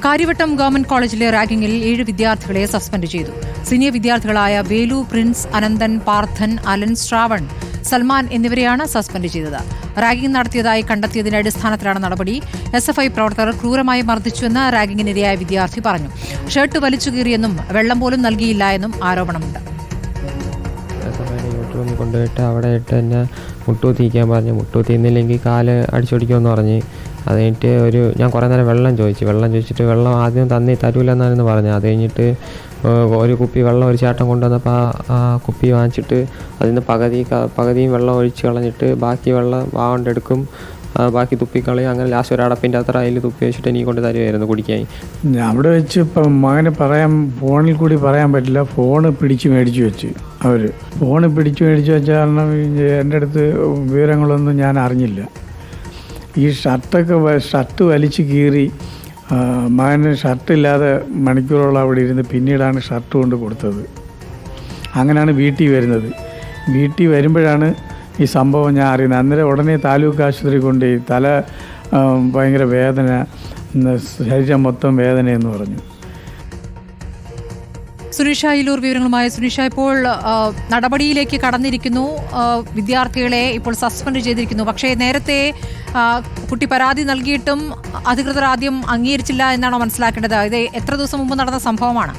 Karyavattom government കോളേജിലെ റാഗിംഗിൽ 7 വിദ്യാർത്ഥികളെ suspend ചെയ്തു. സീനിയർ വിദ്യാർത്ഥികളായ വേലു, പ്രിൻസ്, അനന്തൻ, പാർത്ഥൻ, അലൻ, ശ്രാവൺ, സൽമാൻ എന്നിവരെയാണ് സസ്പെൻഡ് ചെയ്തത്. റാഗിംഗ് നടത്തിയതായി കണ്ടെത്തിയതിന്റെ അടിസ്ഥാനത്തിലാണ് നടപടി. SFI പ്രവർത്തകർ ക്രൂരമായി മർദ്ദിച്ചുവെന്ന് റാഗിംഗിനിരയായ വിദ്യാർത്ഥി പറഞ്ഞു. ഷർട്ട് വലിച്ചുകീറിയെന്നും വെള്ളം പോലും നൽകിയില്ല എന്നും ആരോപണമുണ്ട്. കൊണ്ടുപോയിട്ട് അവിടെ ഇട്ട് തന്നെ മുട്ടൂത്തിക്കാൻ പറഞ്ഞു. മുട്ടൂത്തിന്നില്ലെങ്കിൽ കാല് അടിച്ചൊടിക്കുമെന്ന് പറഞ്ഞ് അത് കഴിഞ്ഞിട്ട് ഞാൻ കുറേ നേരം വെള്ളം ചോദിച്ചിട്ട് വെള്ളം ആദ്യം തരൂലെന്നായിരുന്നു പറഞ്ഞത്. അത് കഴിഞ്ഞിട്ട് ഒരു കുപ്പി വെള്ളം ഒരു ചേട്ടൻ കൊണ്ടുവന്നപ്പോൾ ആ കുപ്പി വാങ്ങിച്ചിട്ട് അതിൽ നിന്ന് പകുതിയും വെള്ളം ഒഴിച്ച് കളഞ്ഞിട്ട് ബാക്കി വെള്ളം വാകൊണ്ടെടുക്കും, ബാക്കി തുപ്പിക്കളയും. അങ്ങനെ ലാസ്റ്റ് ഒരു അടപ്പിൻ്റെ അത്ര അതിൽ തുപ്പി വെച്ചിട്ട് എനിക്ക് കൊണ്ട് തരുമായിരുന്നു കുടിക്കാൻ. അവിടെ വെച്ച് ഇപ്പം മകന് ഫോണിൽ കൂടി പറയാൻ പറ്റില്ല. ഫോണ് പിടിച്ച് മേടിച്ച് വെച്ച് ഫോണ് പിടിച്ച് മേടിച്ച് വെച്ച കാരണം എൻ്റെ അടുത്ത് വിവരങ്ങളൊന്നും ഞാൻ അറിഞ്ഞില്ല. ഈ ഷർട്ട് വലിച്ച് കീറി മകന് ഷർട്ടില്ലാതെ മണിക്കൂറോളം അവിടെ ഇരുന്ന് പിന്നീടാണ് ഷർട്ട് കൊണ്ട് കൊടുത്തത്. അങ്ങനെയാണ് വീട്ടിൽ വരുന്നത്. വീട്ടിൽ വരുമ്പോഴാണ് ഈ സംഭവം ഞാൻ അറിയുന്നത്. അന്നേരം ഉടനെ താലൂക്ക് ആശുപത്രി കൊണ്ടുപോയി. തല ഭയങ്കര വേദന, ശരീരം മൊത്തം വേദനയെന്ന് പറഞ്ഞു. സുനിഷ അയിലൂർ വിവരങ്ങളുമായി. സുനിഷ, ഇപ്പോൾ നടപടിയിലേക്ക് കടന്നിരിക്കുന്നു. വിദ്യാർത്ഥികളെ ഇപ്പോൾ സസ്പെൻഡ് ചെയ്തിരിക്കുന്നു. പക്ഷേ നേരത്തെ കുട്ടി പരാതി നൽകിയിട്ടും അധികൃതർ ആദ്യം അംഗീകരിച്ചില്ല എന്നാണോ മനസ്സിലാക്കേണ്ടത്? ഇത് എത്ര ദിവസം മുമ്പ് നടന്ന സംഭവമാണ്?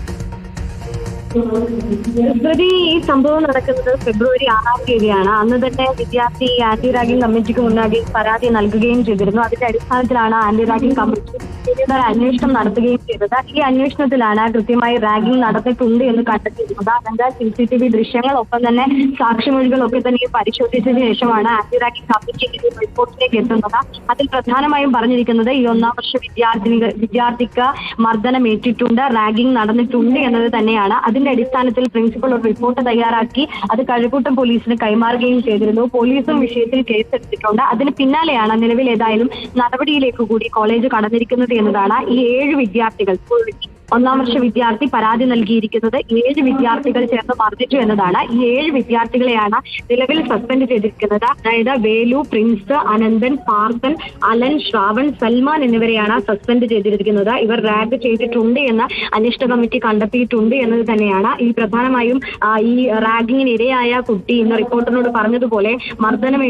ഈ സംഭവം നടക്കുന്നത് ഫെബ്രുവരി 6-ാം തീയതിയാണ്. അന്ന് തന്നെ വിദ്യാർത്ഥി ആന്റി റാഗിംഗ് കമ്മിറ്റിക്ക് മുന്നാകെ പരാതി നൽകുകയും ചെയ്തിരുന്നു. അതിന്റെ അടിസ്ഥാനത്തിലാണ് ആന്റി റാഗിംഗ് കമ്മിറ്റി അന്വേഷണം നടത്തുകയും ചെയ്തത്. ഈ അന്വേഷണത്തിലാണ് കൃത്യമായി റാഗിംഗ് നടന്നിട്ടുണ്ട് എന്ന് കണ്ടെത്തിയിരുന്നത്. അതിന്റെ CCTV ദൃശ്യങ്ങൾ ഒപ്പം തന്നെ സാക്ഷിമൊഴികളൊക്കെ തന്നെ പരിശോധിച്ചതിന് ശേഷമാണ് ആന്റി റാഗിംഗ് കമ്മിറ്റി റിപ്പോർട്ടിലേക്ക് എത്തുന്നത്. അതിൽ പ്രധാനമായും പറഞ്ഞിരിക്കുന്നത് ഈ 1-ാം വർഷ വിദ്യാർത്ഥിക്ക് മർദ്ദനമേറ്റിട്ടുണ്ട്, റാഗിംഗ് നടന്നിട്ടുണ്ട് എന്നത് തന്നെയാണ്. അതിന്റെ അടിസ്ഥാനത്തിൽ പ്രിൻസിപ്പൽ ഒരു റിപ്പോർട്ട് തയ്യാറാക്കി അത് കഴക്കൂട്ടം പോലീസിന് കൈമാറുകയും ചെയ്തിരുന്നു. പോലീസും വിഷയത്തിൽ കേസെടുത്തിട്ടുണ്ട്. അതിന് പിന്നാലെയാണ് നിലവിൽ ഏതായാലും നടപടിയിലേക്ക് കൂടി കോളേജ് കടന്നിരിക്കുന്നത് എന്നതാണ്. ഈ 7 വിദ്യാർത്ഥികൾ, 1-ാം വർഷ വിദ്യാർത്ഥി പരാതി നൽകിയിരിക്കുന്നത് 7 വിദ്യാർത്ഥികൾ ചേർന്ന് മർദ്ദിച്ചു എന്നതാണ്. ഈ 7 വിദ്യാർത്ഥികളെയാണ് നിലവിൽ സസ്പെൻഡ് ചെയ്തിരിക്കുന്നത്. അതായത് വേലു, പ്രിൻസ്, അനന്തൻ, പാർത്ഥൻ, അലൻ, ശ്രാവൺ, സൽമാൻ എന്നിവരെയാണ് സസ്പെൻഡ് ചെയ്തിരിക്കുന്നത്. ഇവർ റാഗ് ചെയ്തിട്ടുണ്ട് എന്ന് അന്വേഷണ കമ്മിറ്റി കണ്ടെത്തിയിട്ടുണ്ട് എന്നത് തന്നെയാണ്. ഈ പ്രധാനമായും ഈ റാഗിങ്ങിന് ഇരയായ കുട്ടി ഇന്ന് റിപ്പോർട്ടറിനോട് പറഞ്ഞതുപോലെ മർദ്ദനം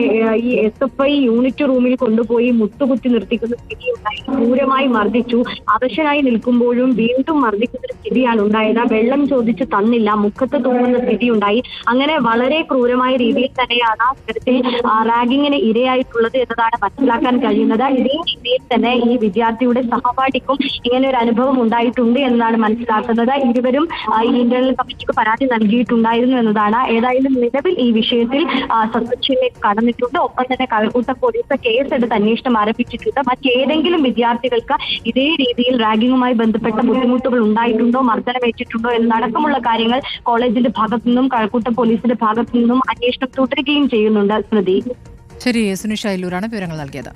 ഈ SFI യൂണിറ്റ് റൂമിൽ കൊണ്ടുപോയി മുട്ടുകുത്തി നിർത്തിക്കുന്ന സ്ഥിതിയുണ്ടായി. ക്രൂരമായി മർദ്ദിച്ചു. അവശനായി നിൽക്കുമ്പോഴും വീണ്ടും മർദ്ദിക്കുന്ന സ്ഥിതിയാണ് ഉണ്ടായത്. വെള്ളം ചോദിച്ച് തന്നില്ല, മുഖത്ത് തൂങ്ങുന്ന സ്ഥിതിയുണ്ടായി. അങ്ങനെ വളരെ ക്രൂരമായ രീതിയിൽ തന്നെയാണ് ഇത്തരത്തിൽ റാഗിങ്ങിന് ഇരയായിട്ടുള്ളത് എന്നതാണ് മനസ്സിലാക്കാൻ കഴിയുന്നത്. ഇതേ രീതിയിൽ തന്നെ ഈ വിദ്യാർത്ഥിയുടെ സഹപാഠിക്കും ഇങ്ങനെ ഒരു അനുഭവം ഉണ്ടായിട്ടുണ്ട് എന്നതാണ് മനസ്സിലാക്കുന്നത്. ഇരുവരും ഈ ഇന്റേണൽ കമ്മിറ്റിക്ക് പരാതി നൽകിയിട്ടുണ്ടായിരുന്നു എന്നതാണ്. ഏതായാലും നിലവിൽ ഈ വിഷയത്തിൽ സസ്പെൻഷനിലേക്ക് കടന്നിട്ടുണ്ട്. ഒപ്പം തന്നെ കഴക്കൂട്ടം പോലീസ് കേസെടുത്ത് അന്വേഷണം ആരംഭിച്ചിട്ടുണ്ട്. മറ്റേതെങ്കിലും വിദ്യാർത്ഥികൾക്ക് ഇതേ രീതിയിൽ റാഗിങ്ങുമായി ബന്ധപ്പെട്ട ബുദ്ധിമുട്ടുകൾ ഉണ്ടായിട്ടുണ്ടോ, മർദ്ദനമേറ്റിട്ടുണ്ടോ എന്നടക്കമുള്ള കാര്യങ്ങൾ കോളേജിന്റെ ഭാഗത്തു നിന്നും കഴക്കൂട്ടം പോലീസിന്റെ ഭാഗത്തു നിന്നും അന്വേഷണം തുടരുകയും ചെയ്യുന്നുണ്ട്. സ്മൃതി. ശരി, സുനിഷ അയിലൂരാണ് വിവരങ്ങൾ നൽകിയത്.